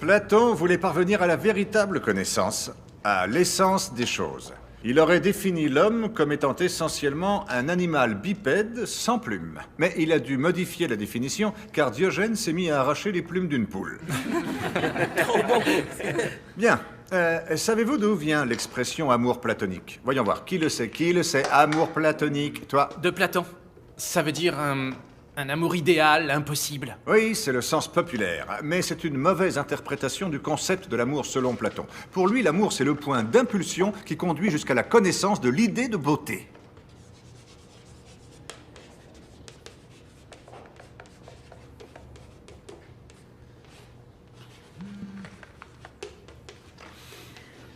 Platon voulait parvenir à la véritable connaissance, à l'essence des choses. Il aurait défini l'homme comme étant essentiellement un animal bipède sans plumes. Mais il a dû modifier la définition car Diogène s'est mis à arracher les plumes d'une poule. Trop bon. Bien. Savez-vous d'où vient l'expression amour platonique? Voyons voir, qui le sait, amour platonique, toi? De Platon. Ça veut dire un amour idéal, impossible. Oui, c'est le sens populaire, mais c'est une mauvaise interprétation du concept de l'amour selon Platon. Pour lui, l'amour, c'est le point d'impulsion qui conduit jusqu'à la connaissance de l'idée de beauté.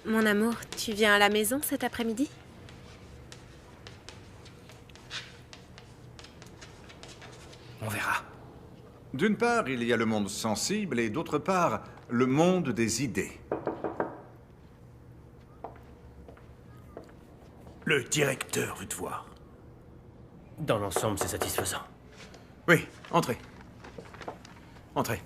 Mon amour, tu viens à la maison cet après-midi? On verra. D'une part, il y a le monde sensible et d'autre part, le monde des idées. Le directeur veut te voir. Dans l'ensemble, c'est satisfaisant. Oui, entrez. Entrez.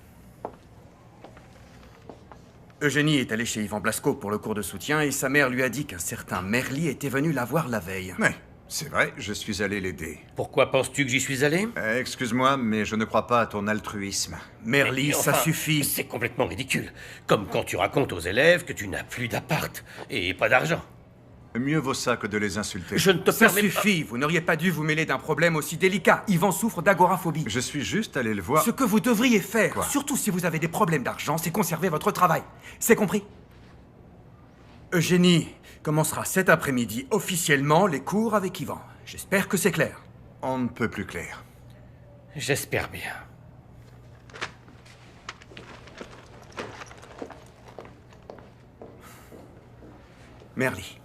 Eugénie est allée chez Yvan Blasco pour le cours de soutien et sa mère lui a dit qu'un certain Merly était venu la voir la veille. Oui, c'est vrai, je suis allé l'aider. Pourquoi penses-tu que j'y suis allé? Excuse-moi, mais je ne crois pas à ton altruisme. Merly, Mais ça enfin, suffit. C'est complètement ridicule. Comme quand tu racontes aux élèves que tu n'as plus d'appart et pas d'argent. Mieux vaut ça que de les insulter. Je ne te Ça permets suffit, vous n'auriez pas dû vous mêler d'un problème aussi délicat. Yvan souffre d'agoraphobie. Je suis juste allé le voir. Ce que vous devriez faire, Quoi? surtout si vous avez des problèmes d'argent, c'est conserver votre travail. C'est compris? Eugénie commencera cet après-midi officiellement les cours avec Yvan. J'espère que c'est clair. On ne peut plus clair. J'espère bien. Merly,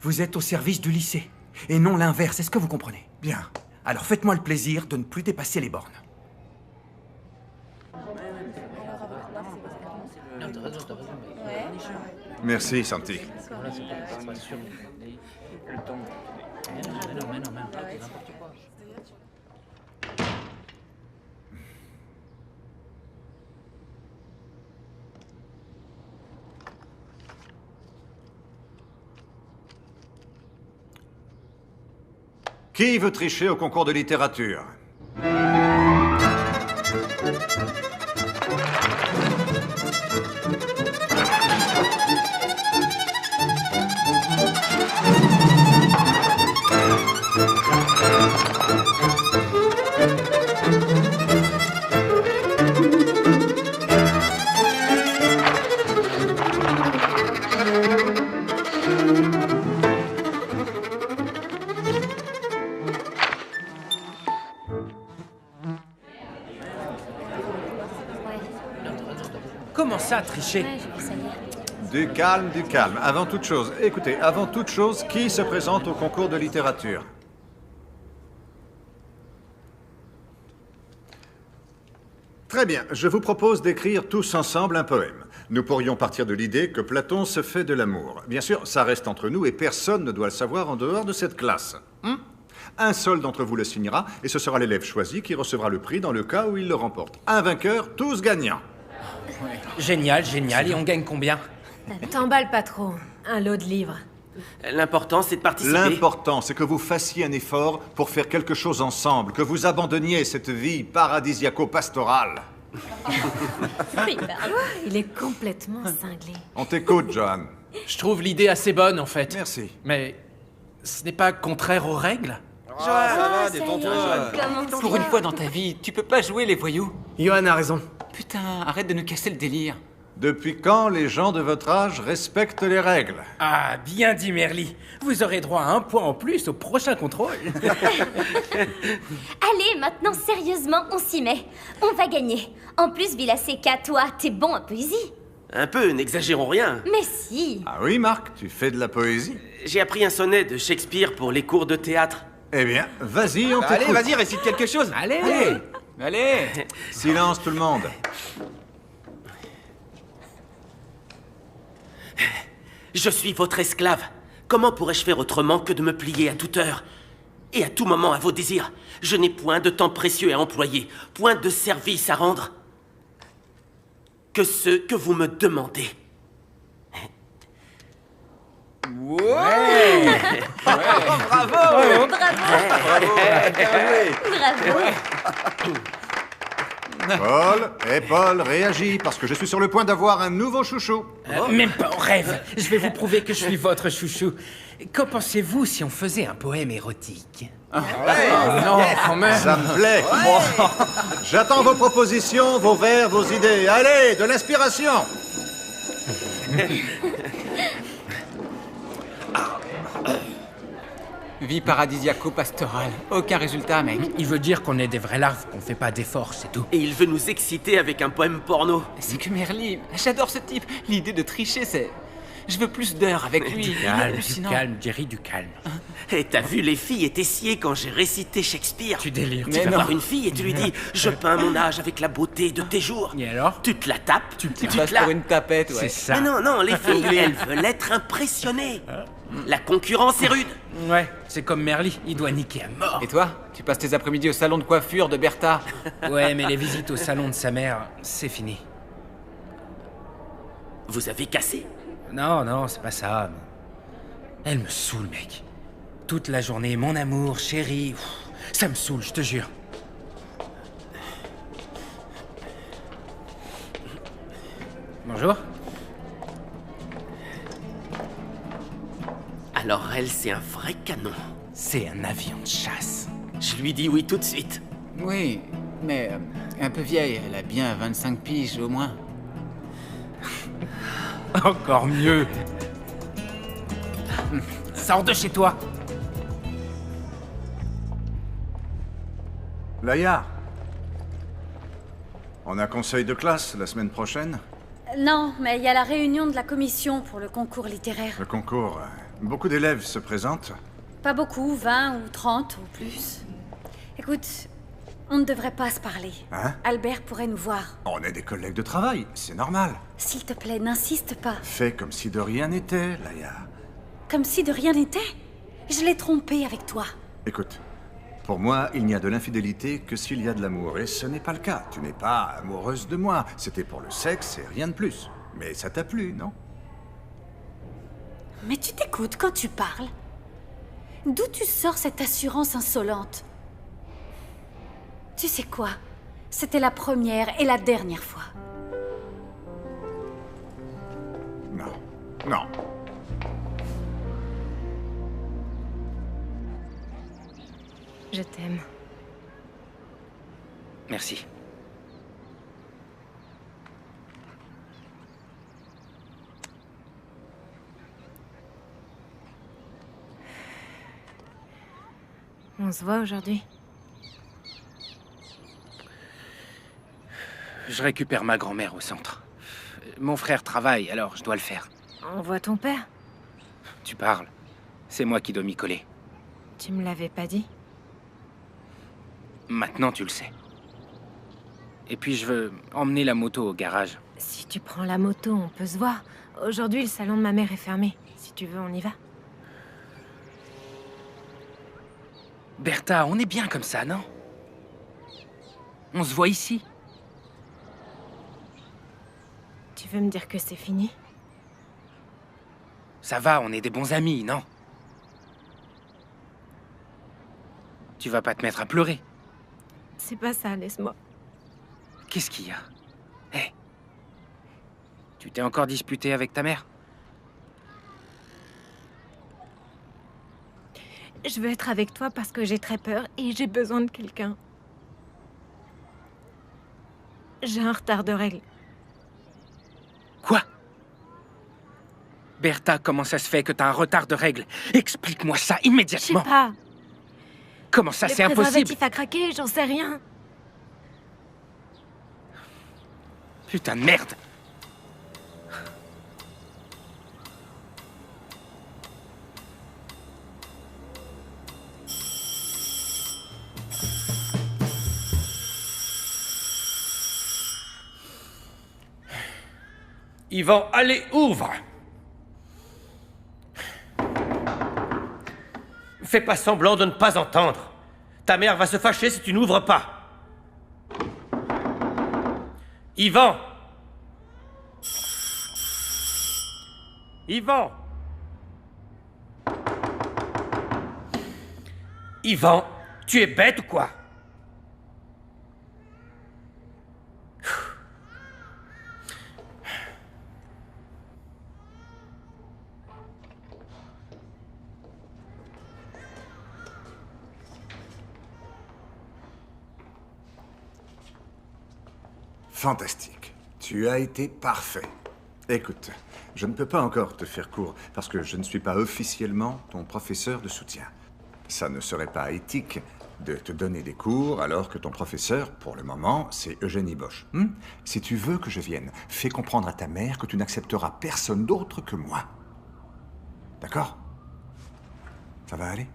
vous êtes au service du lycée, et non l'inverse, est-ce que vous comprenez? Bien. Alors faites-moi le plaisir de ne plus dépasser les bornes. Merci, Santi. Qui veut tricher au concours de littérature? Comment ça, tricher? Ouais, j'ai vu ça hier. Du calme, du calme. Avant toute chose, écoutez, avant toute chose, qui se présente au concours de littérature? Très bien, je vous propose d'écrire tous ensemble un poème. Nous pourrions partir de l'idée que Platon se fait de l'amour. Bien sûr, ça reste entre nous et personne ne doit le savoir en dehors de cette classe. Un seul d'entre vous le signera et ce sera l'élève choisi qui recevra le prix dans le cas où il le remporte. Un vainqueur, tous gagnants. Génial, génial. Et on gagne combien? T'emballes pas trop. Un lot de livres. L'important, c'est de participer. L'important, c'est que vous fassiez un effort pour faire quelque chose ensemble, que vous abandonniez cette vie paradisiaco-pastorale. Oui, bah, il est complètement cinglé. On t'écoute, Johan. Je trouve l'idée assez bonne, en fait. Merci. Mais ce n'est pas contraire aux règles? Ça va, Pour une fois dans ta vie, tu peux pas jouer les voyous. Johan a raison. Putain, arrête de nous casser le délire. Depuis quand les gens de votre âge respectent les règles? Ah, bien dit, Merly. Vous aurez droit à un point en plus au prochain contrôle. Allez, maintenant, sérieusement, on s'y met. On va gagner. En plus, Villaseca, toi, t'es bon en poésie. Un peu, n'exagérons rien. Mais si. Ah oui, Marc, tu fais de la poésie? J'ai appris un sonnet de Shakespeare pour les cours de théâtre. Eh bien, vas-y, on Allez, t'écoute. vas-y, récite quelque chose. Allez. Allez. Silence, tout le monde. Je suis votre esclave. Comment pourrais-je faire autrement que de me plier à toute heure et à tout moment à vos désirs? Je n'ai point de temps précieux à employer, point de service à rendre. que ceux que vous me demandez. Paul, Paul, réagis, parce que je suis sur le point d'avoir un nouveau chouchou. Même pas en rêve. Je vais vous prouver que je suis votre chouchou. Qu'en pensez-vous si on faisait un poème érotique? Non, quand même. Ça me plaît. J'attends vos propositions, vos vers, vos idées. Allez, de l'inspiration. Vie paradisiaco-pastorale. Aucun résultat, mec. Il veut dire qu'on est des vrais larves, qu'on fait pas d'efforts, c'est tout. Et il veut nous exciter avec un poème porno. C'est que Merly, j'adore ce type. L'idée de tricher, c'est... Je veux plus d'heures avec lui. Il est hallucinant. Du calme, Jerry, du calme. Et t'as vu, les filles étaient sciées quand j'ai récité Shakespeare. Tu délires. Tu vas voir une fille et tu lui dis « Je peins mon âge avec la beauté de tes jours ». Et alors? Tu te la tapes, tu Tu te passes la... pour une tapette, ouais. C'est ça. Mais non, les filles, elles veulent être impressionnées. La concurrence est rude. Ouais, c'est comme Merly, il doit niquer à mort. Et toi, tu passes tes après-midi au salon de coiffure de Bertha. Ouais, mais les visites au salon de sa mère, c'est fini. Vous avez cassé? Non, c'est pas ça. Elle me saoule, mec. Toute la journée, mon amour, chérie, ça me saoule, je te jure. Bonjour. Alors elle, c'est un vrai canon. C'est un avion de chasse. Je lui dis oui tout de suite. Oui, mais un peu vieille. Elle a bien 25 piges au moins. Encore mieux. Sors de chez toi. Laïa, on a conseil de classe la semaine prochaine. Non, mais il y a la réunion de la commission pour le concours littéraire. Le concours, beaucoup d'élèves se présentent. Pas beaucoup, 20 ou 30 ou plus. Écoute, on ne devrait pas se parler. Hein? Albert pourrait nous voir. On est des collègues de travail, c'est normal. S'il te plaît, n'insiste pas. Fais comme si de rien n'était, Laïa. Comme si de rien n'était. Je l'ai trompé avec toi. Écoute, pour moi, il n'y a de l'infidélité que s'il y a de l'amour, et ce n'est pas le cas. Tu n'es pas amoureuse de moi. C'était pour le sexe et rien de plus. Mais ça t'a plu, non? Mais tu t'écoutes quand tu parles? D'où tu sors cette assurance insolente? Tu sais quoi? C'était la première et la dernière fois. Non. Je t'aime. Merci. On se voit aujourd'hui? Je récupère ma grand-mère au centre. Mon frère travaille, alors je dois le faire. On voit ton père? Tu parles. C'est moi qui dois m'y coller. Tu me l'avais pas dit? Maintenant, tu le sais. Et puis, je veux emmener la moto au garage. Si tu prends la moto, on peut se voir. Aujourd'hui, le salon de ma mère est fermé. Si tu veux, on y va. Bertha, on est bien comme ça, non? On se voit ici. Tu veux me dire que c'est fini? Ça va, on est des bons amis, non? Tu vas pas te mettre à pleurer. C'est pas ça, laisse-moi. Qu'est-ce qu'il y a? Hé, tu t'es encore disputé avec ta mère? Je veux être avec toi parce que j'ai très peur et j'ai besoin de quelqu'un. J'ai un retard de règles. Quoi? Bertha, comment ça se fait que t'as un retard de règles? Explique-moi ça Je sais immédiatement. pas. Comment ça, c'est Le impossible? préservatif a craqué, j'en sais rien. Putain de merde! Yvan, allez, ouvre! Fais pas semblant de ne pas entendre. Ta mère va se fâcher si tu n'ouvres pas. Yvan! Yvan! Yvan, tu es bête ou quoi? Fantastique. Tu as été parfait. Écoute, je ne peux pas encore te faire cours parce que je ne suis pas officiellement ton professeur de soutien. Ça ne serait pas éthique de te donner des cours alors que ton professeur, pour le moment, c'est Eugénie Bosch. Si tu veux que je vienne, fais comprendre à ta mère que tu n'accepteras personne d'autre que moi. D'accord? Ça va aller?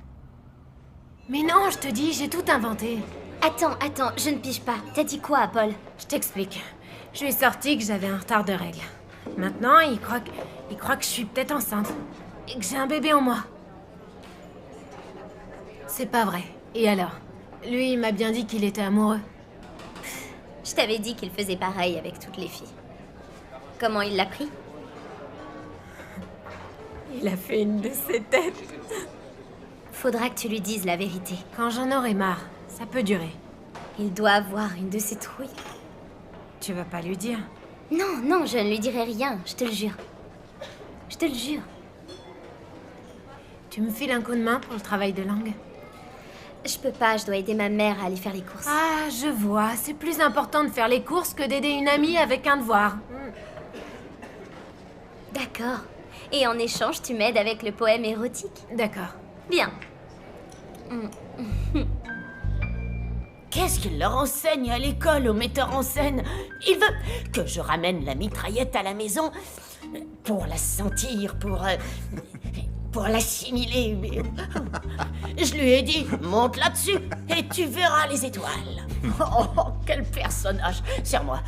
Mais non, je te dis, j'ai tout inventé. Attends, je ne pige pas. T'as dit quoi, Paul? Je t'explique. Je lui ai sorti que j'avais un retard de règles. Maintenant, il croit que je suis peut-être enceinte. Et que j'ai un bébé en moi. C'est pas vrai. Et alors? Lui, il m'a bien dit qu'il était amoureux. Je t'avais dit qu'il faisait pareil avec toutes les filles. Comment il l'a pris? Il a fait une de ses têtes. Faudra que tu lui dises la vérité. Quand j'en aurai marre, ça peut durer. Il doit avoir une de ses trouilles. Tu vas pas lui dire? Non, je ne lui dirai rien, je te le jure. Je te le jure. Tu me files un coup de main pour le travail de langue? Je peux pas, je dois aider ma mère à aller faire les courses. Ah, je vois. C'est plus important de faire les courses que d'aider une amie avec un devoir. D'accord. Et en échange, tu m'aides avec le poème érotique? D'accord. Bien. Qu'est-ce qu'il leur enseigne à l'école, au metteur en scène? Il veut que je ramène la mitraillette à la maison pour la sentir, pour l'assimiler. Mais je lui ai dit, monte là-dessus et tu verras les étoiles. Oh, quel personnage! Serre-moi.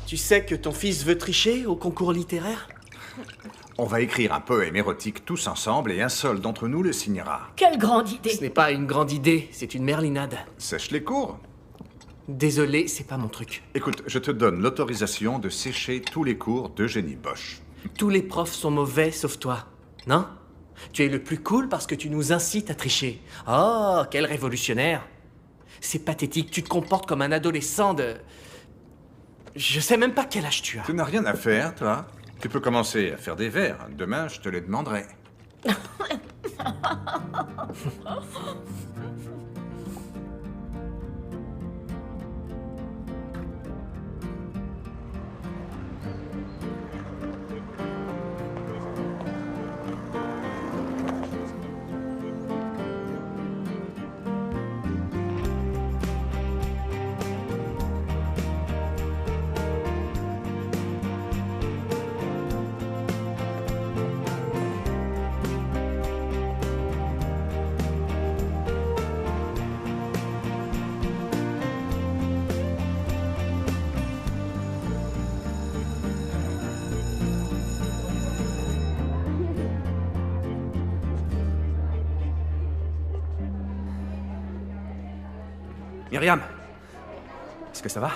Tu sais que ton fils veut tricher au concours littéraire? On va écrire un poème érotique tous ensemble et un seul d'entre nous le signera. Quelle grande idée! Ce n'est pas une grande idée, c'est une merlinade. Sèche les cours. Désolé, c'est pas mon truc. Écoute, je te donne l'autorisation de sécher tous les cours d'Eugénie Bosch. Tous les profs sont mauvais sauf toi, non? Tu es le plus cool parce que tu nous incites à tricher. Oh, quel révolutionnaire! C'est pathétique, tu te comportes comme un adolescent de... Je sais même pas quel âge tu as. Tu n'as rien à faire, toi. Tu peux commencer à faire des vers. Demain, je te les demanderai. Myriam, est-ce que ça va?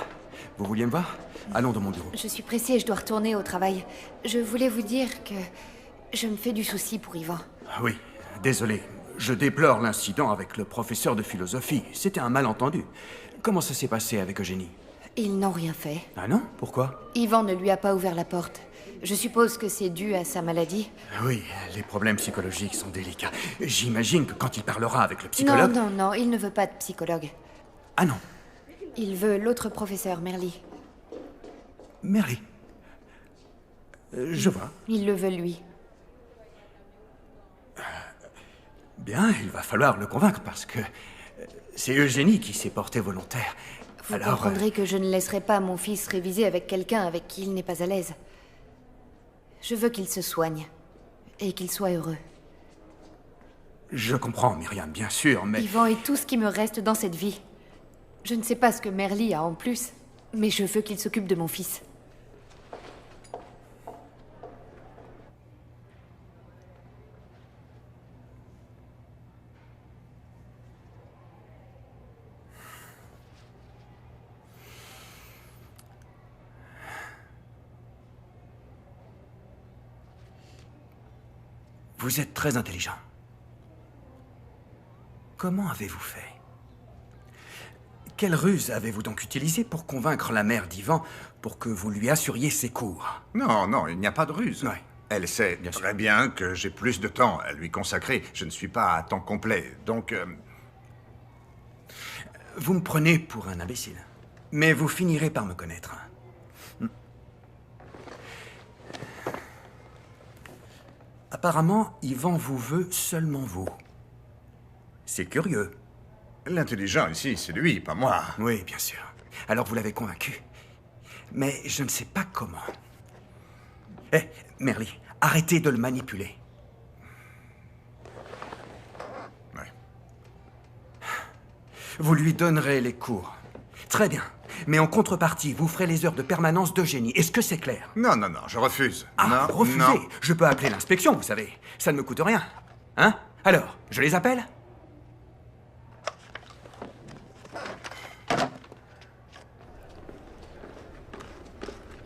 Vous vouliez me voir? Allons dans mon bureau. Je suis pressée, je dois retourner au travail. Je voulais vous dire que je me fais du souci pour Yvan. Oui, désolé. Je déplore l'incident avec le professeur de philosophie. C'était un malentendu. Comment ça s'est passé avec Eugénie? Ils n'ont rien fait. Ah non? Pourquoi? Yvan ne lui a pas ouvert la porte. Je suppose que c'est dû à sa maladie. Oui, les problèmes psychologiques sont délicats. J'imagine que quand il parlera avec le psychologue... Non, il ne veut pas de psychologue. Ah non. Il veut l'autre professeur, Merly. Merly. Je vois. Il le veut lui. Bien, il va falloir le convaincre parce que c'est Eugénie qui s'est portée volontaire. Vous comprendrez que je ne laisserai pas mon fils réviser avec quelqu'un avec qui il n'est pas à l'aise. Je veux qu'il se soigne et qu'il soit heureux. Je comprends, Myriam, bien sûr, mais... Yvan est tout ce qui me reste dans cette vie. Je ne sais pas ce que Merly a en plus, mais je veux qu'il s'occupe de mon fils. Vous êtes très intelligent. Comment avez-vous fait? Quelle ruse avez-vous donc utilisée pour convaincre la mère d'Ivan pour que vous lui assuriez ses cours? Non, non, il n'y a pas de ruse. Ouais. Elle sait très bien que j'ai plus de temps à lui consacrer. Je ne suis pas à temps complet, donc... Vous me prenez pour un imbécile. Mais vous finirez par me connaître. Apparemment, Ivan vous veut seulement vous. C'est curieux. L'intelligent ici, c'est lui, pas moi. Oui, bien sûr. Alors vous l'avez convaincu. Mais je ne sais pas comment. Eh, Merly, arrêtez de le manipuler. Ouais. Vous lui donnerez les cours. Très bien. Mais en contrepartie, vous ferez les heures de permanence d'Eugénie. Est-ce que c'est clair? Non, non, non, je refuse. Ah, non, refusez. non. Je peux appeler l'inspection, vous savez. Ça ne me coûte rien. Hein? Alors, je les appelle?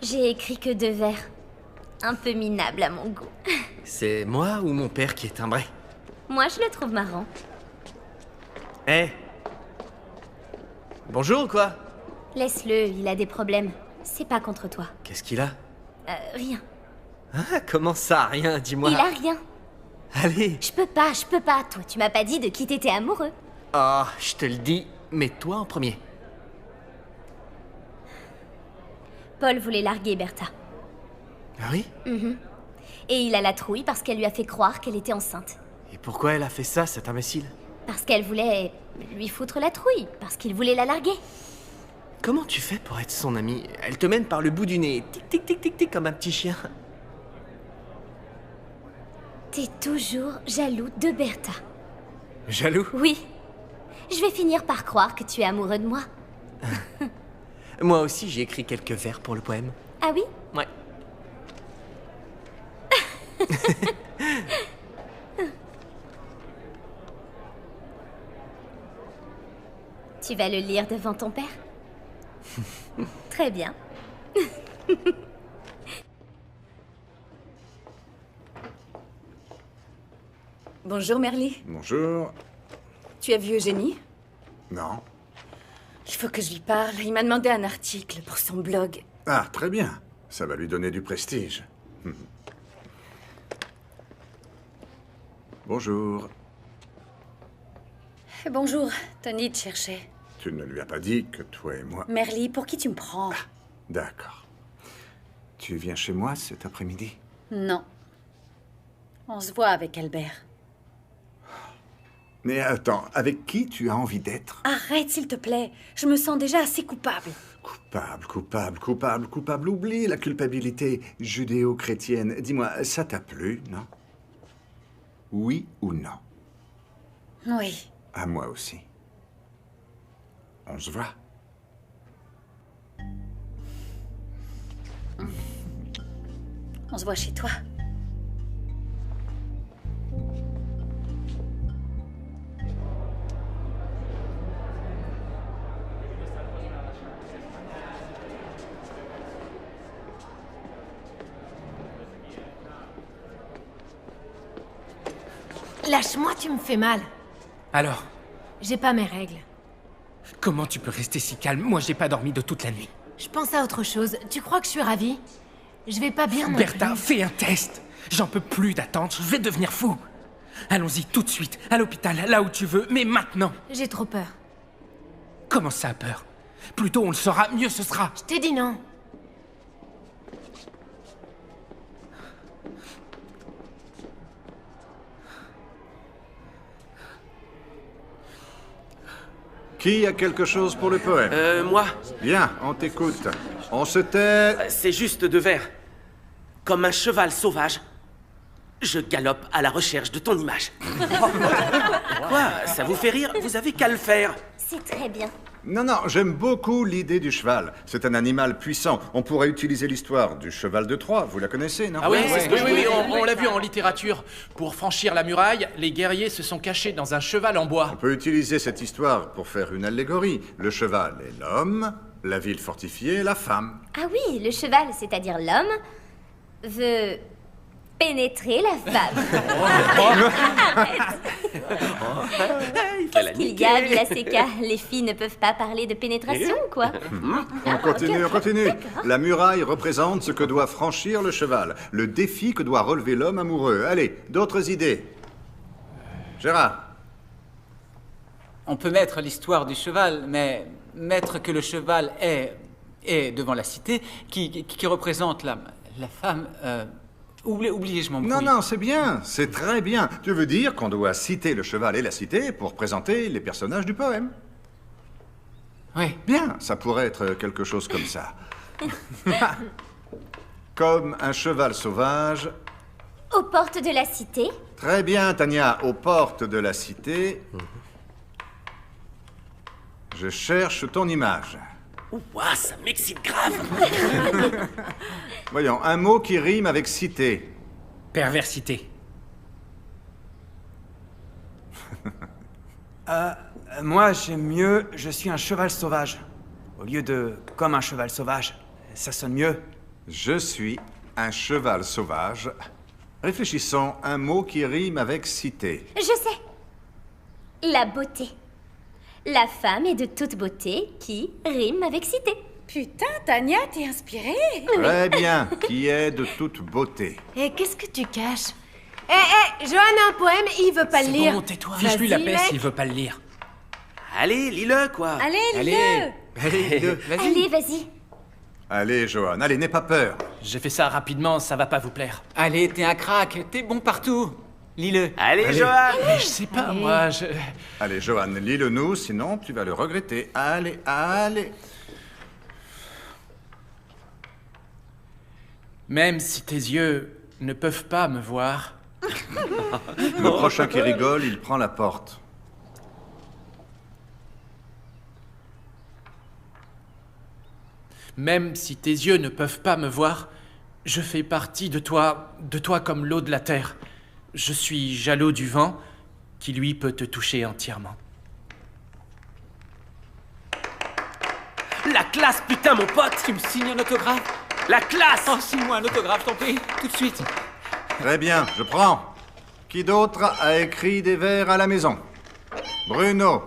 J'ai écrit que 2 vers. Un peu minable à mon goût. C'est moi ou mon père qui est timbré? Moi, je le trouve marrant. Eh. Bonjour, quoi? Laisse-le, il a des problèmes. C'est pas contre toi. Qu'est-ce qu'il a? Rien. Ah, comment ça, rien? Dis-moi. Il a rien. Allez. Je peux pas. Toi, tu m'as pas dit de qui t'étais amoureux. Oh, je te le dis, mets toi en premier. Paul voulait larguer Bertha. Ah oui? Et il a la trouille parce qu'elle lui a fait croire qu'elle était enceinte. Et pourquoi elle a fait ça, cet imbécile? Parce qu'elle voulait lui foutre la trouille. Parce qu'il voulait la larguer. Comment tu fais pour être son amie? Elle te mène par le bout du nez, tic tic tic tic tic comme un petit chien. T'es toujours jaloux de Bertha. Jaloux? Oui. Je vais finir par croire que tu es amoureux de moi. Moi aussi, j'ai écrit quelques vers pour le poème. Ah oui? Ouais. Tu vas le lire devant ton père? Très bien. Bonjour Merly. Bonjour. Tu as vu Eugénie? Non. Il faut que je lui parle. Il m'a demandé un article pour son blog. Ah, très bien. Ça va lui donner du prestige. Bonjour. Bonjour, Tony te cherchait. Tu ne lui as pas dit que toi et moi... Merly, pour qui tu me prends? D'accord. Tu viens chez moi cet après-midi? Non. On se voit avec Albert. Mais attends, avec qui tu as envie d'être? Arrête, s'il te plaît. Je me sens déjà assez coupable. Coupable. Oublie la culpabilité judéo-chrétienne. Dis-moi, ça t'a plu, non? Oui ou non? Oui. À moi aussi. On se voit. On se voit chez toi. Lâche-moi, tu me fais mal. Alors, J'ai pas mes règles. comment tu peux rester si calme? Moi, j'ai pas dormi de toute la nuit. Je pense à autre chose. Tu crois que je suis ravie? Je vais pas bien non Bertha, plus. fais un test. J'en peux plus d'attendre, je vais devenir fou. Allons-y tout de suite, à l'hôpital, là où tu veux, mais maintenant. J'ai trop peur. Comment ça, peur? Plus tôt on le saura, mieux ce sera. Je t'ai dit non. Qui a quelque chose pour le poème? Moi, Bien, on t'écoute. On se tait... c'est juste 2 vers. Comme un cheval sauvage, je galope à la recherche de ton image. Quoi? Ça vous fait rire? Vous avez qu'à le faire. C'est très bien. Non, j'aime beaucoup l'idée du cheval. C'est un animal puissant. On pourrait utiliser l'histoire du cheval de Troie. Vous la connaissez, non? Ah oui, on l'a vu en littérature. Pour franchir la muraille, les guerriers se sont cachés dans un cheval en bois. On peut utiliser cette histoire pour faire une allégorie. Le cheval est l'homme, la ville fortifiée est la femme. Ah oui, le cheval, c'est-à-dire l'homme, veut pénétrer la femme. Qu'est-ce qu'il y a, Vilaseka? Les filles ne peuvent pas parler de pénétration, quoi. On continue, on continue. La muraille représente ce que doit franchir le cheval, le défi que doit relever l'homme amoureux. Allez, d'autres idées? Gérard? On peut mettre l'histoire du cheval, mais mettre que le cheval est devant la cité, qui représente la femme... oubliez, je m'embrouille. Non, c'est bien, c'est très bien. Tu veux dire qu'on doit citer le cheval et la cité pour présenter les personnages du poème? Oui. Bien, ça pourrait être quelque chose comme ça. Comme un cheval sauvage. Aux portes de la cité. Très bien, Tania, aux portes de la cité. Je cherche ton image. Ouah, ça m'excite grave. Voyons, un mot qui rime avec cité. Perversité. Moi, j'aime mieux « Je suis un cheval sauvage ». Au lieu de « Comme un cheval sauvage ». Ça sonne mieux. Je suis un cheval sauvage. Réfléchissons, un mot qui rime avec cité. Je sais. La beauté. La femme est de toute beauté qui rime avec cité. Putain, Tania, t'es inspirée. Très bien, qui est de toute beauté. Et qu'est-ce que tu caches? Johan a un poème, il veut pas le lire. Bon, tais-toi. Fiche-lui la paix s'il veut pas le lire. Allez, lis-le, quoi. Allez, lis-le. Allez, vas-y. Allez, Johan, allez, n'aie pas peur. J'ai fait ça rapidement, ça va pas vous plaire. Allez, t'es un crack, t'es bon partout. Lis-le. Allez, Johan. Mais je sais pas, moi, Allez, Johan, lis-le nous, sinon tu vas le regretter. Allez, allez. Même si tes yeux ne peuvent pas me voir... Le prochain qui rigole, il prend la porte. Même si tes yeux ne peuvent pas me voir, je fais partie de toi comme l'eau de la terre. Je suis jaloux du vent, qui lui peut te toucher entièrement. La classe, putain, mon pote. Tu me signes un autographe? La classe. Oh, signe-moi un autographe, t'en prie, tout de suite. Très bien, je prends. Qui d'autre a écrit des vers à la maison? Bruno.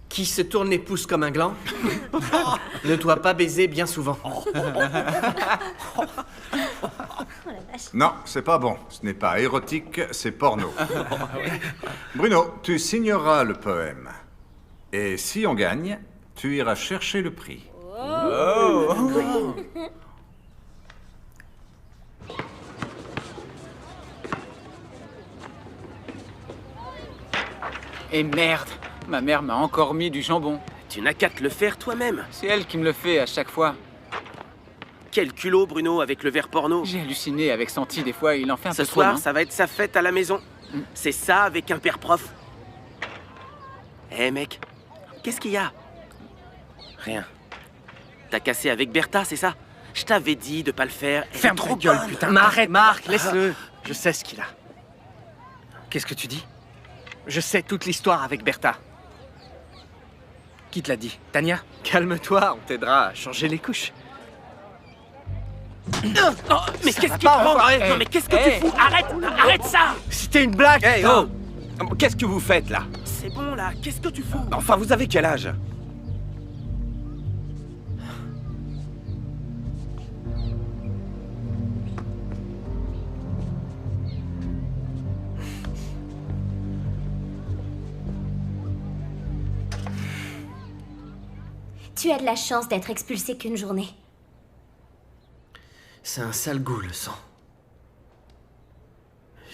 Qui se tourne les pouces comme un gland ne doit pas baiser bien souvent. Non, c'est pas bon. Ce n'est pas érotique, c'est porno. Bruno, tu signeras le poème. Et si on gagne, tu iras chercher le prix. Et merde, ma mère m'a encore mis du jambon. Tu n'as qu'à te le faire toi-même. C'est elle qui me le fait à chaque fois. Quel culot, Bruno, avec le verre porno. J'ai halluciné avec Santi, des fois, il en fait un peu Ce trop. soir, ça va être sa fête à la maison. C'est ça avec un père prof. Mec, qu'est-ce qu'il y a? Rien. T'as cassé avec Bertha, c'est ça? Je t'avais dit de pas le faire. Ferme ta gueule, putain. Marc, laisse-le. Je sais ce qu'il a. Qu'est-ce que tu dis? Je sais toute l'histoire avec Bertha. Qui te l'a dit? Tania? Calme-toi, on t'aidera à changer les couches. Oh, mais qu'est-ce qui te prend? Non, mais qu'est-ce que tu fous? Arrête ça! C'était une blague. Hey, oh! Qu'est-ce que vous faites, là? C'est bon, là, qu'est-ce que tu fous? Enfin, vous avez quel âge? Tu as de la chance d'être expulsé qu'une journée. C'est un sale goût, le sang.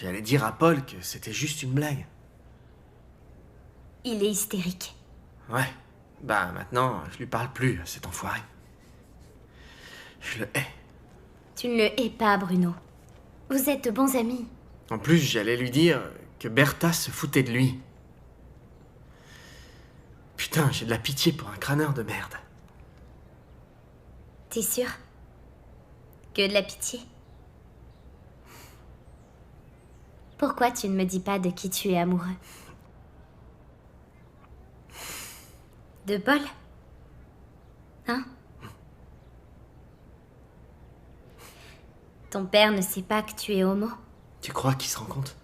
J'allais dire à Paul que c'était juste une blague. Il est hystérique. Ouais. Bah maintenant, je lui parle plus, à cet enfoiré. Je le hais. Tu ne le hais pas, Bruno. Vous êtes de bons amis. En plus, j'allais lui dire que Bertha se foutait de lui. Putain, j'ai de la pitié pour un crâneur de merde. T'es sûr? Que de la pitié? Pourquoi tu ne me dis pas de qui tu es amoureux? De Paul? Hein? Ton père ne sait pas que tu es homo? Tu crois qu'il se rend compte?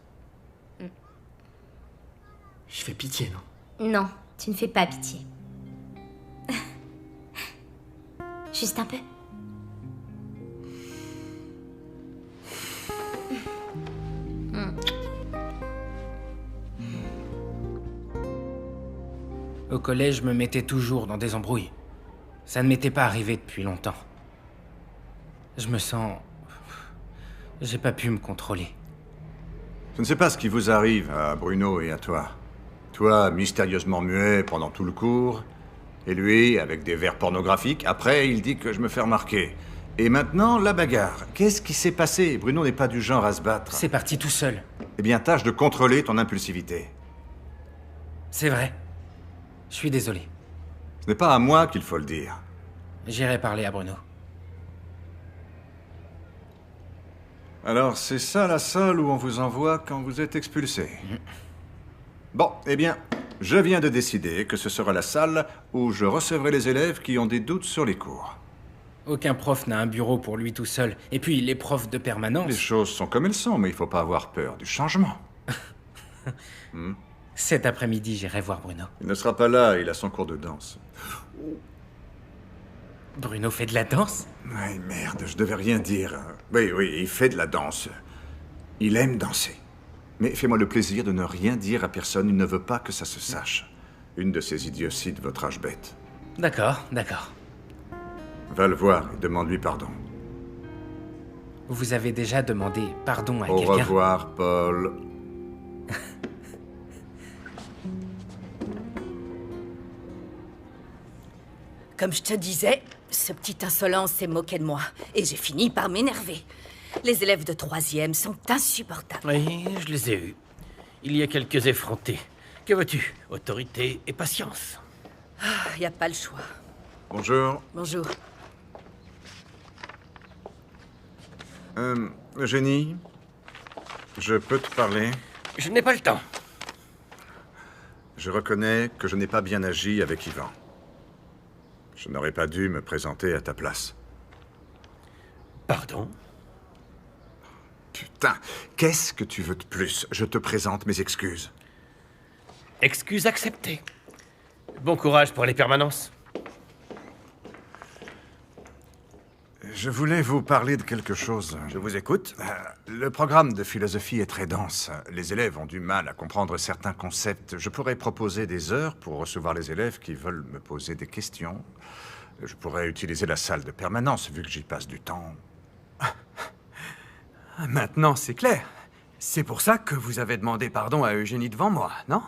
Je fais pitié, non? Non, tu ne fais pas pitié. Juste un peu. Au collège, je me mettais toujours dans des embrouilles. Ça ne m'était pas arrivé depuis longtemps. Je me sens... J'ai pas pu me contrôler. Je ne sais pas ce qui vous arrive à Bruno et à toi. Toi, mystérieusement muet pendant tout le cours, et lui, avec des vers pornographiques. Après, il dit que je me fais remarquer. Et maintenant, la bagarre. Qu'est-ce qui s'est passé? Bruno n'est pas du genre à se battre. C'est parti tout seul. Eh bien, tâche de contrôler ton impulsivité. C'est vrai. Je suis désolé. Ce n'est pas à moi qu'il faut le dire. J'irai parler à Bruno. Alors, c'est ça la salle où on vous envoie quand vous êtes expulsé. Bon, eh bien, je viens de décider que ce sera la salle où je recevrai les élèves qui ont des doutes sur les cours. Aucun prof n'a un bureau pour lui tout seul. Et puis, les profs de permanence... Les choses sont comme elles sont, mais il faut pas avoir peur du changement. Cet après-midi, j'irai voir Bruno. Il ne sera pas là, il a son cours de danse. Bruno fait de la danse? Ouais, merde, je devais rien dire. Oui, il fait de la danse. Il aime danser. Mais fais-moi le plaisir de ne rien dire à personne, il ne veut pas que ça se sache. Une de ces idioties de votre âge bête. D'accord, d'accord. Va le voir et demande-lui pardon. Vous avez déjà demandé pardon à Au quelqu'un? revoir, Paul. Comme je te disais, ce petit insolent s'est moqué de moi. Et j'ai fini par m'énerver. Les élèves de 3e sont insupportables. Oui, je les ai eus. Il y a quelques effrontés. Que veux-tu? Autorité et patience. Il n'y a pas le choix. Bonjour. Bonjour. Eugénie, je peux te parler? Je n'ai pas le temps. Je reconnais que je n'ai pas bien agi avec Ivan. Je n'aurais pas dû me présenter à ta place. Pardon? Putain, qu'est-ce que tu veux de plus? Je te présente mes excuses. Excuses acceptées. Bon courage pour les permanences. Je voulais vous parler de quelque chose. Je vous écoute. Le programme de philosophie est très dense. Les élèves ont du mal à comprendre certains concepts. Je pourrais proposer des heures pour recevoir les élèves qui veulent me poser des questions. Je pourrais utiliser la salle de permanence, vu que j'y passe du temps. Maintenant, c'est clair. C'est pour ça que vous avez demandé pardon à Eugénie devant moi, non?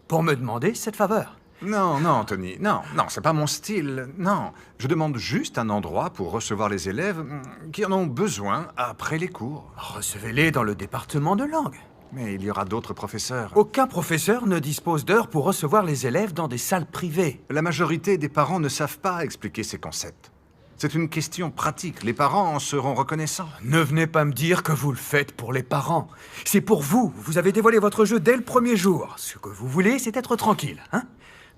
Pour me demander cette faveur. Non, Anthony, non, c'est pas mon style, non. Je demande juste un endroit pour recevoir les élèves qui en ont besoin après les cours. Recevez-les dans le département de langue. Mais il y aura d'autres professeurs. Aucun professeur ne dispose d'heures pour recevoir les élèves dans des salles privées. La majorité des parents ne savent pas expliquer ces concepts. C'est une question pratique. Les parents en seront reconnaissants. Ne venez pas me dire que vous le faites pour les parents. C'est pour vous. Vous avez dévoilé votre jeu dès le premier jour. Ce que vous voulez, c'est être tranquille, hein?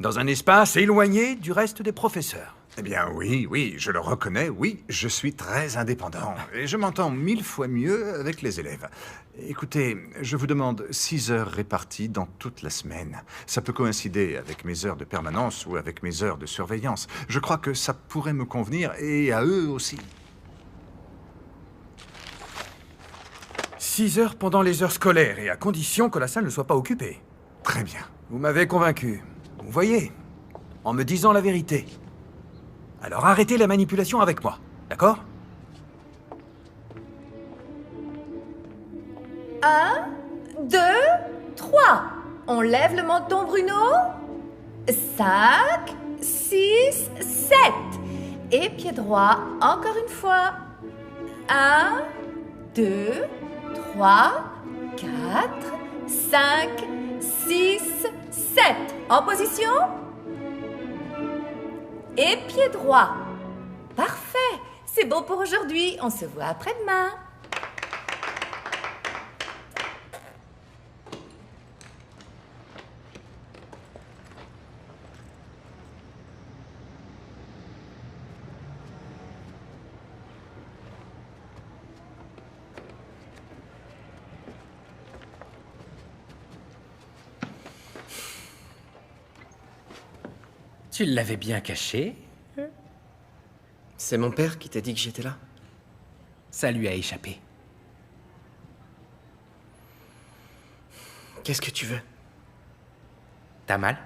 Dans un espace éloigné du reste des professeurs. Eh bien oui, je le reconnais, oui, je suis très indépendant. Et je m'entends 1000 fois mieux avec les élèves. Écoutez, je vous demande 6 heures réparties dans toute la semaine. Ça peut coïncider avec mes heures de permanence ou avec mes heures de surveillance. Je crois que ça pourrait me convenir, et à eux aussi. 6 heures pendant les heures scolaires, et à condition que la salle ne soit pas occupée. Très bien. Vous m'avez convaincu. Vous voyez, en me disant la vérité. Alors arrêtez la manipulation avec moi, d'accord? 1, 2, 3. On lève le menton, Bruno. 5, 6, 7. Et pied droit, encore une fois. 1, 2, 3, 4, 5, 6, 7. En position. Et pied droit. Parfait. C'est bon pour aujourd'hui. On se voit après-demain. Tu l'avais bien caché. C'est mon père qui t'a dit que j'étais là? Ça lui a échappé. Qu'est-ce que tu veux? T'as mal?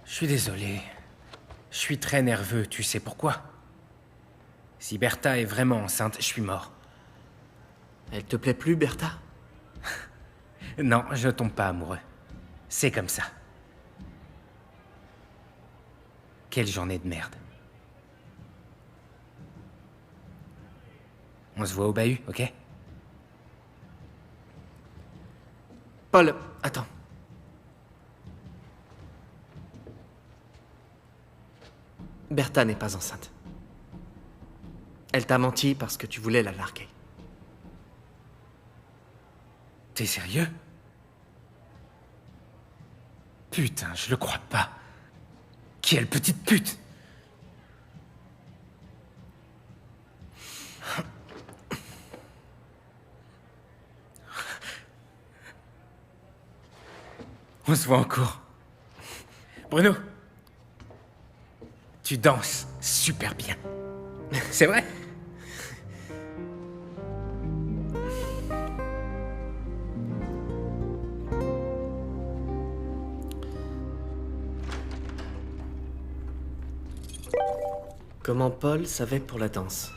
Je suis désolé. Je suis très nerveux, tu sais pourquoi? Si Bertha est vraiment enceinte, je suis mort. Elle te plaît plus, Bertha? Non, je tombe pas amoureux. C'est comme ça. Quelle journée de merde. On se voit au bahut, ok? Paul, attends. Bertha n'est pas enceinte. Elle t'a menti parce que tu voulais la larguer. T'es sérieux? Putain, je le crois pas. Quelle petite pute! On se voit encore. Bruno, tu danses super bien. C'est vrai? Comment Paul savait pour la danse?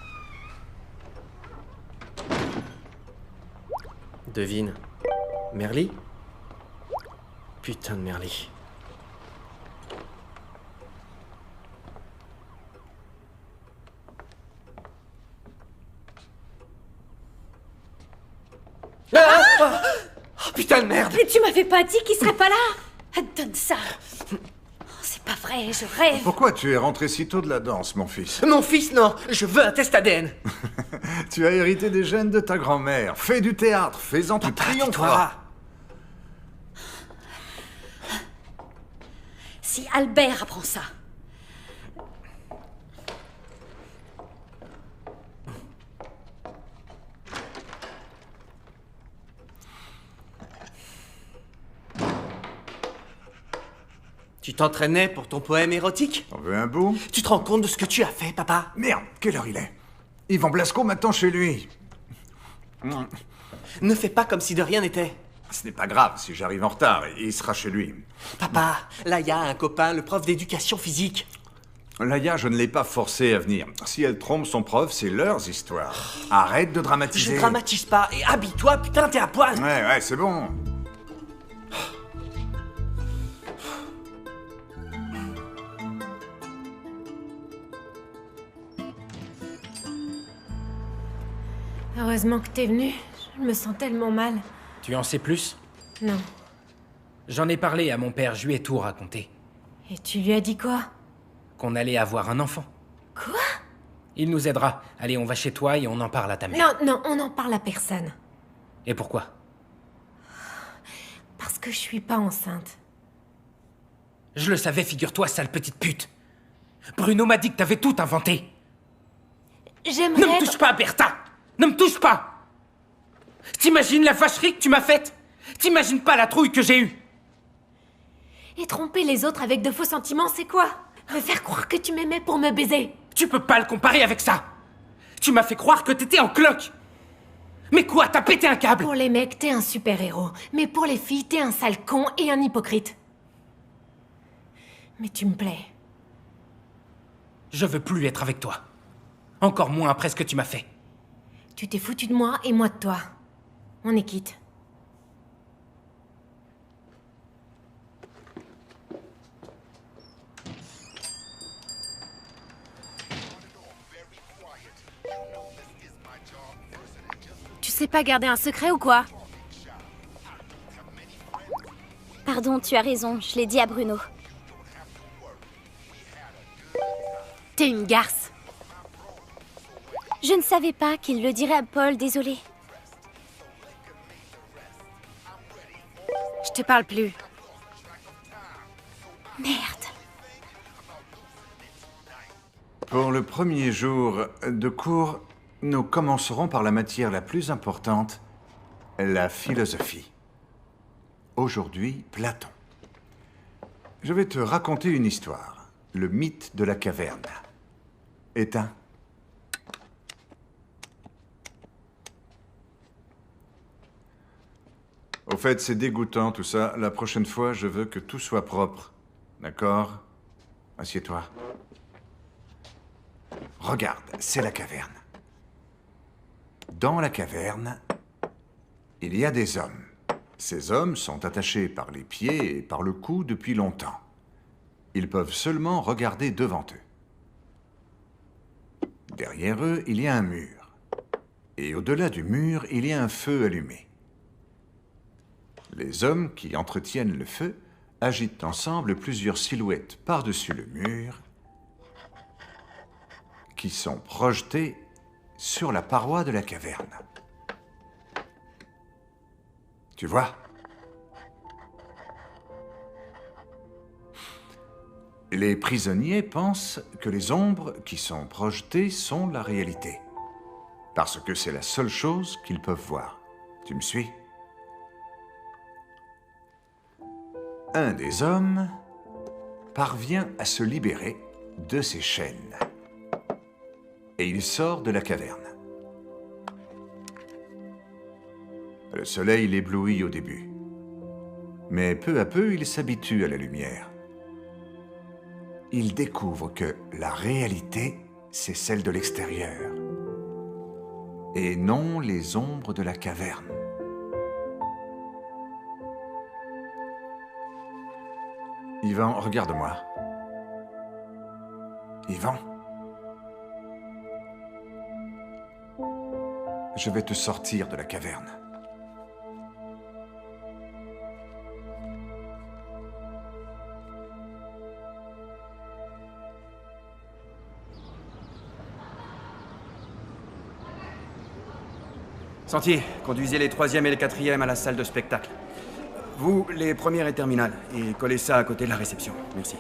Devine. Merly? Putain de Merly. Oh putain de merde! Mais tu m'avais pas dit qu'il serait pas là! Donne ça! Oh, c'est pas vrai, je rêve! Pourquoi tu es rentré si tôt de la danse, mon fils? Mon fils, non! Je veux un test ADN! Tu as hérité des gènes de ta grand-mère. Fais du théâtre, fais-en, tu triompheras. Si Albert apprend ça... Tu t'entraînais pour ton poème érotique? T'en veux un bout? Tu te rends compte de ce que tu as fait, papa? Merde, quelle heure il est? Yvan Blasco m'attend chez lui. Ne fais pas comme si de rien n'était. Ce n'est pas grave, si j'arrive en retard, il sera chez lui. Papa, Laïa a un copain, le prof d'éducation physique. Laïa, je ne l'ai pas forcée à venir. Si elle trompe son prof, c'est leurs histoires. Arrête de dramatiser. Je dramatise pas, et habille-toi, putain, t'es à poil. Ouais, c'est bon. Heureusement que t'es venu. Je me sens tellement mal. Tu en sais plus? Non. J'en ai parlé à mon père, je lui ai tout raconté. Et tu lui as dit quoi? Qu'on allait avoir un enfant. Quoi? Il nous aidera. Allez, on va chez toi et on en parle à ta mère. Non, on n'en parle à personne. Et pourquoi? Parce que je suis pas enceinte. Je le savais, figure-toi, sale petite pute. Bruno m'a dit que t'avais tout inventé. J'aimerais... Ne me touche pas, Bertha! Ne me touche pas! T'imagines la vacherie que tu m'as faite? T'imagines pas la trouille que j'ai eue? Et tromper les autres avec de faux sentiments, c'est quoi? Me faire croire que tu m'aimais pour me baiser. Tu peux pas le comparer avec ça! Tu m'as fait croire que t'étais en cloque! Mais quoi, t'as pété un câble? Pour les mecs, t'es un super-héros. Mais pour les filles, t'es un sale con et un hypocrite. Mais tu me plais. Je veux plus être avec toi. Encore moins après ce que tu m'as fait. Tu t'es foutu de moi et moi de toi. On est quitte. Tu sais pas garder un secret ou quoi? Pardon, tu as raison, je l'ai dit à Bruno. T'es une garce. Je ne savais pas qu'il le dirait à Paul, désolé. Je te parle plus. Merde. Pour le premier jour de cours, nous commencerons par la matière la plus importante, la philosophie. Aujourd'hui, Platon. Je vais te raconter une histoire. Le mythe de la caverne. Éteins. Au fait, c'est dégoûtant tout ça. La prochaine fois, je veux que tout soit propre. D'accord? Assieds-toi. Regarde, c'est la caverne. Dans la caverne, il y a des hommes. Ces hommes sont attachés par les pieds et par le cou depuis longtemps. Ils peuvent seulement regarder devant eux. Derrière eux, il y a un mur. Et au-delà du mur, il y a un feu allumé. Les hommes qui entretiennent le feu agitent ensemble plusieurs silhouettes par-dessus le mur qui sont projetées sur la paroi de la caverne. Tu vois? Les prisonniers pensent que les ombres qui sont projetées sont la réalité, parce que c'est la seule chose qu'ils peuvent voir. Tu me suis? Un des hommes parvient à se libérer de ses chaînes. Et il sort de la caverne. Le soleil l'éblouit au début. Mais peu à peu, il s'habitue à la lumière. Il découvre que la réalité, c'est celle de l'extérieur. Et non les ombres de la caverne. Ivan, regarde-moi. Ivan. Je vais te sortir de la caverne. Sentier, conduisez les 3e et les 4e à la salle de spectacle. Vous, les premières et terminales, et collez ça à côté de la réception. Merci.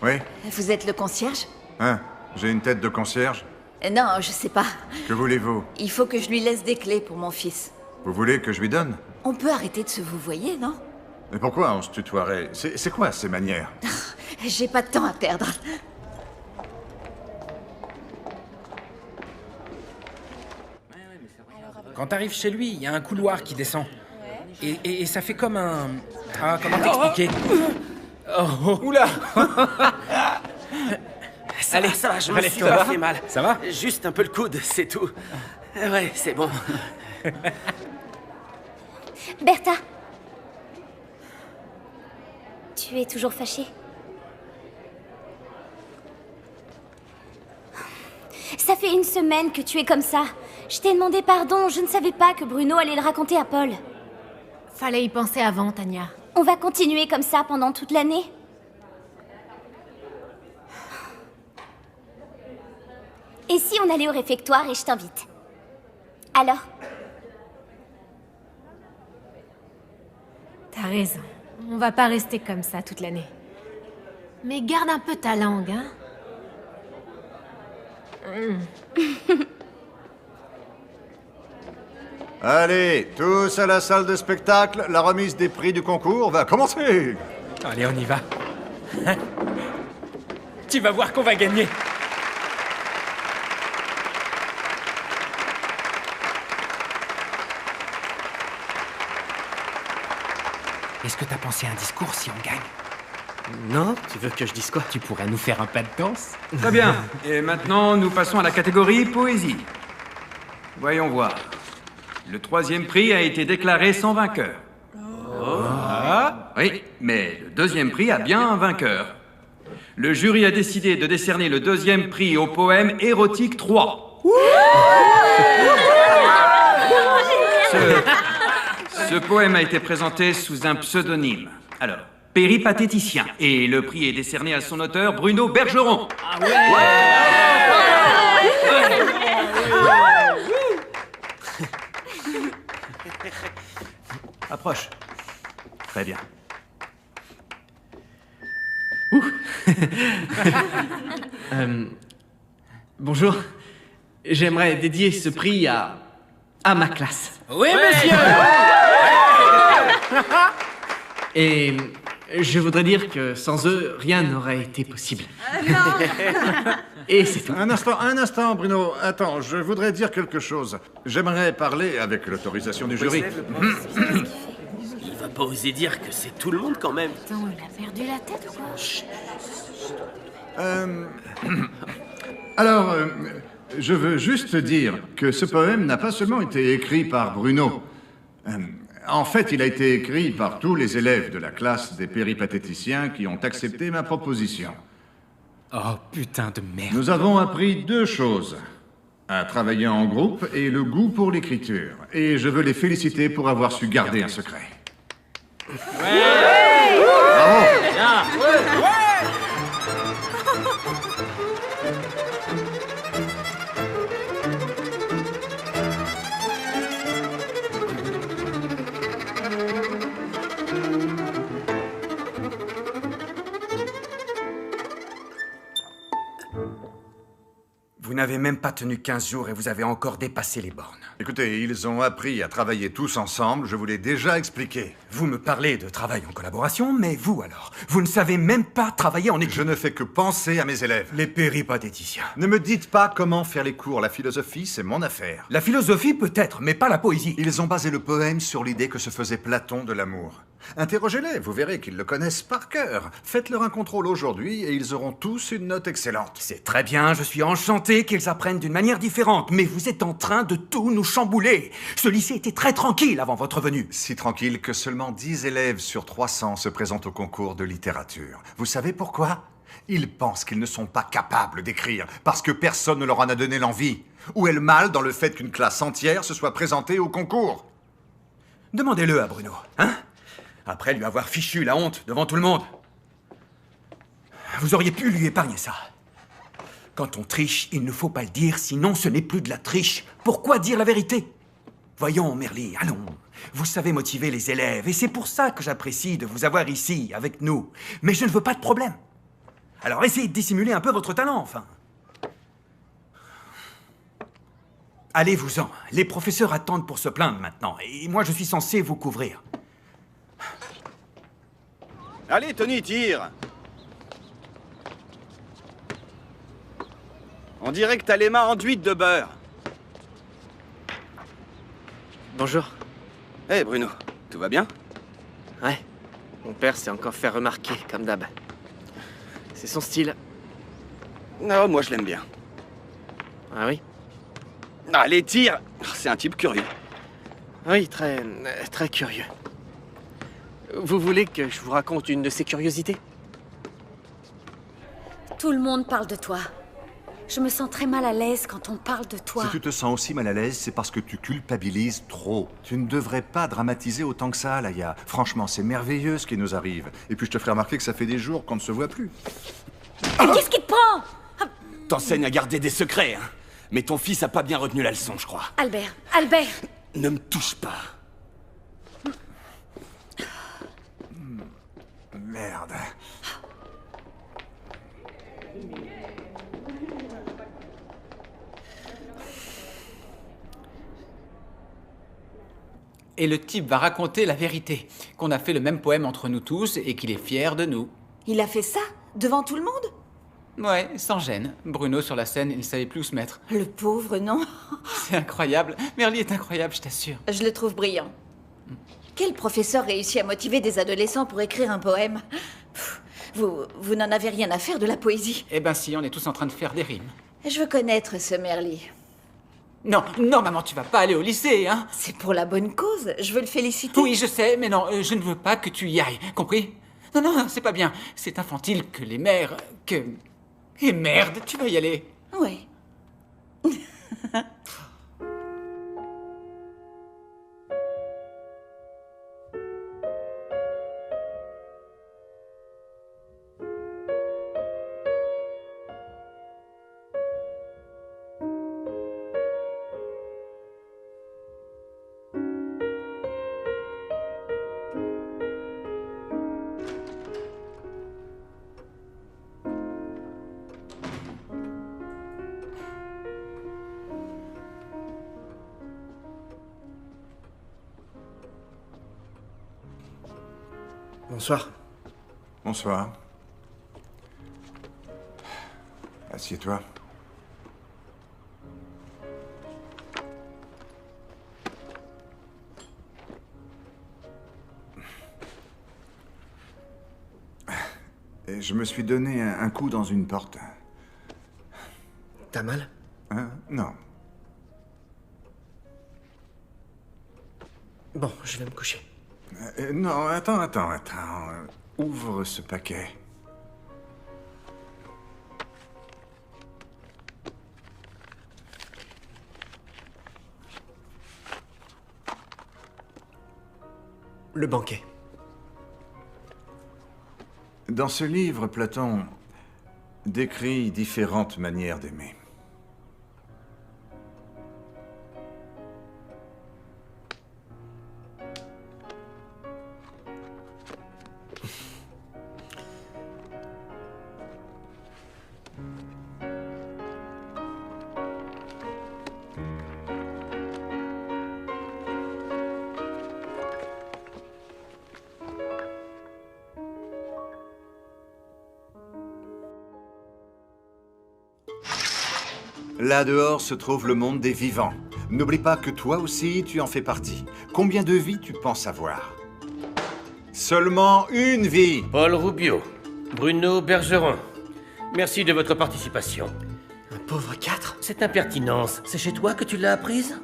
Oui? Vous êtes le concierge? Hein? J'ai une tête de concierge? Non, je sais pas. Que voulez-vous? Il faut que je lui laisse des clés pour mon fils. Vous voulez que je lui donne? On peut arrêter de se vouvoyer, non? Mais pourquoi on se tutoierait? C'est quoi ces manières? J'ai pas de temps à perdre. Quand t'arrives chez lui, il y a un couloir qui descend. Et ça fait comme un... Ah, comment t'expliquer? Oh. Oula. Allez, ça va, je me suis pas fait mal. Ça va? Juste un peu le coude, c'est tout. Ouais, c'est bon. Bertha. Tu es toujours fâchée? Ça fait une semaine que tu es comme ça. Je t'ai demandé pardon, je ne savais pas que Bruno allait le raconter à Paul. Fallait y penser avant, Tania. On va continuer comme ça pendant toute l'année? Et si on allait au réfectoire et je t'invite? Alors? T'as raison. On va pas rester comme ça toute l'année. Mais garde un peu ta langue, hein? Allez, tous à la salle de spectacle, la remise des prix du concours va commencer. Allez, on y va. Tu vas voir qu'on va gagner. Est-ce que t'as pensé à un discours si on gagne? Non, tu veux que je dise quoi? Tu pourrais nous faire un pas de danse? Très bien. Et maintenant, nous passons à la catégorie poésie. Voyons voir. Le 3e prix a été déclaré sans vainqueur. Oui, mais le 2e prix a bien un vainqueur. Le jury a décidé de décerner le 2e prix au poème Érotique 3. Ce poème a été présenté sous un pseudonyme. Alors, Péripatéticien. Et le prix est décerné à son auteur, Bruno Bergeron. Approche. Très bien. Ouh. Bonjour. J'aimerais dédier ce prix à ma classe. Oui, monsieur. Et je voudrais dire que sans eux, rien n'aurait été possible. Et c'est tout. Un instant, Bruno. Attends, je voudrais dire quelque chose. J'aimerais parler avec l'autorisation du jury. Il va pas oser dire que c'est tout le monde quand même. Attends, il a perdu la tête ou quoi? Alors, je veux juste dire que ce poème n'a pas seulement été écrit par Bruno. En fait, il a été écrit par tous les élèves de la classe des péripatéticiens qui ont accepté ma proposition. Oh, putain de merde. Nous avons appris 2 choses. À travailler en groupe et le goût pour l'écriture. Et je veux les féliciter pour avoir su garder un secret. Bravo! Vous n'avez même pas tenu 15 jours et vous avez encore dépassé les bornes. Écoutez, ils ont appris à travailler tous ensemble, je vous l'ai déjà expliqué. Vous me parlez de travail en collaboration, mais vous alors, vous ne savez même pas travailler en équipe. Je ne fais que penser à mes élèves. Les péripatéticiens. Ne me dites pas comment faire les cours, la philosophie, c'est mon affaire. La philosophie peut-être, mais pas la poésie. Ils ont basé le poème sur l'idée que se faisait Platon de l'amour. Interrogez-les, vous verrez qu'ils le connaissent par cœur. Faites-leur un contrôle aujourd'hui et ils auront tous une note excellente. C'est très bien, je suis enchanté qu'ils apprennent d'une manière différente, mais vous êtes en train de tout nous chambouler. Ce lycée était très tranquille avant votre venue. Si tranquille que seulement 10 élèves sur 300 se présentent au concours de littérature. Vous savez pourquoi? Ils pensent qu'ils ne sont pas capables d'écrire, parce que personne ne leur en a donné l'envie. Où est le mal dans le fait qu'une classe entière se soit présentée au concours? Demandez-le à Bruno, hein? Après lui avoir fichu la honte devant tout le monde. Vous auriez pu lui épargner ça. Quand on triche, il ne faut pas le dire, sinon ce n'est plus de la triche. Pourquoi dire la vérité? Voyons, Merly, allons. Vous savez motiver les élèves, et c'est pour ça que j'apprécie de vous avoir ici, avec nous. Mais je ne veux pas de problème. Alors essayez de dissimuler un peu votre talent, enfin. Allez-vous-en. Les professeurs attendent pour se plaindre maintenant, et moi je suis censé vous couvrir. Allez, Tony, tire. On dirait que t'as les mains enduites de beurre. Bonjour. Hé, Bruno, tout va bien? Ouais. Mon père s'est encore fait remarquer, comme d'hab. C'est son style. Non, moi je l'aime bien. Ah oui? Allez, tire. C'est un type curieux. Oui, très curieux. Vous voulez que je vous raconte une de ces curiosités? Tout le monde parle de toi. Je me sens très mal à l'aise quand on parle de toi. Si tu te sens aussi mal à l'aise, c'est parce que tu culpabilises trop. Tu ne devrais pas dramatiser autant que ça, Laïa. Franchement, c'est merveilleux ce qui nous arrive. Et puis je te ferai remarquer que ça fait des jours qu'on ne se voit plus. Mais qu'est-ce qui te prend? T'enseignes à garder des secrets, hein. Mais ton fils a pas bien retenu la leçon, je crois. Albert. Ne me touche pas. Merde. Et le type va raconter la vérité, qu'on a fait le même poème entre nous tous et qu'il est fier de nous. Il a fait ça? Devant tout le monde? Ouais, sans gêne. Bruno sur la scène, il ne savait plus où se mettre. Le pauvre, non? C'est incroyable. Merly est incroyable, je t'assure. Je le trouve brillant. Quel professeur réussit à motiver des adolescents pour écrire un poème? Vous n'en avez rien à faire de la poésie. Eh ben si, on est tous en train de faire des rimes. Je veux connaître ce Merly. Non, maman, tu vas pas aller au lycée, hein? C'est pour la bonne cause, je veux le féliciter. Oui, je sais, mais non, je ne veux pas que tu y ailles, compris? Non, c'est pas bien. C'est infantile que les mères... Et merde, tu vas y aller. Oui. Bonsoir. Bonsoir. Assieds-toi. Et je me suis donné un coup dans une porte. T'as mal? Hein? Non. Bon, je vais me coucher. Non, attends. Ouvre ce paquet. Le banquet. Dans ce livre, Platon décrit différentes manières d'aimer. Là dehors se trouve le monde des vivants. N'oublie pas que toi aussi, tu en fais partie. Combien de vies tu penses avoir? Seulement une vie. Paul Rubio, Bruno Bergeron, merci de votre participation. Un pauvre 4? Cette impertinence, c'est chez toi que tu l'as apprise?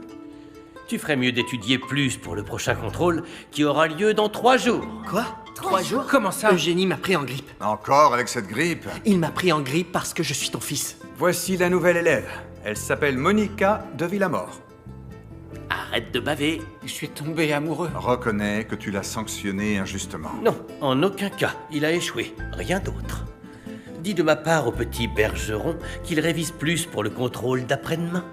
Tu ferais mieux d'étudier plus pour le prochain contrôle qui aura lieu dans 3 jours. Quoi? 3 jours? Comment ça? Eugénie m'a pris en grippe. Encore avec cette grippe? Il m'a pris en grippe parce que je suis ton fils. Voici la nouvelle élève. Elle s'appelle Monica de Villamor. Arrête de baver. Je suis tombé amoureux. Reconnais que tu l'as sanctionné injustement. Non, en aucun cas, il a échoué. Rien d'autre. Dis de ma part au petit Bergeron qu'il révise plus pour le contrôle d'après-demain.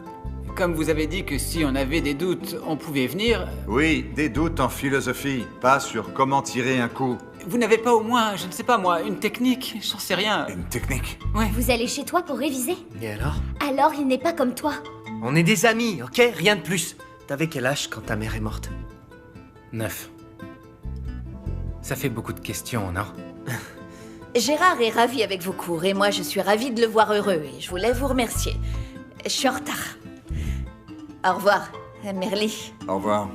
Comme vous avez dit que si on avait des doutes, on pouvait venir... Oui, des doutes en philosophie, pas sur comment tirer un coup. Vous n'avez pas au moins, je ne sais pas moi, une technique? J'en sais rien. Une technique? Ouais. Vous allez chez toi pour réviser? Et alors? Alors il n'est pas comme toi. On est des amis, ok? Rien de plus. T'avais quel âge quand ta mère est morte? 9. Ça fait beaucoup de questions, non? Gérard est ravi avec vos cours et moi je suis ravie de le voir heureux et je voulais vous remercier. Je suis en retard. Au revoir, Merly. Au revoir.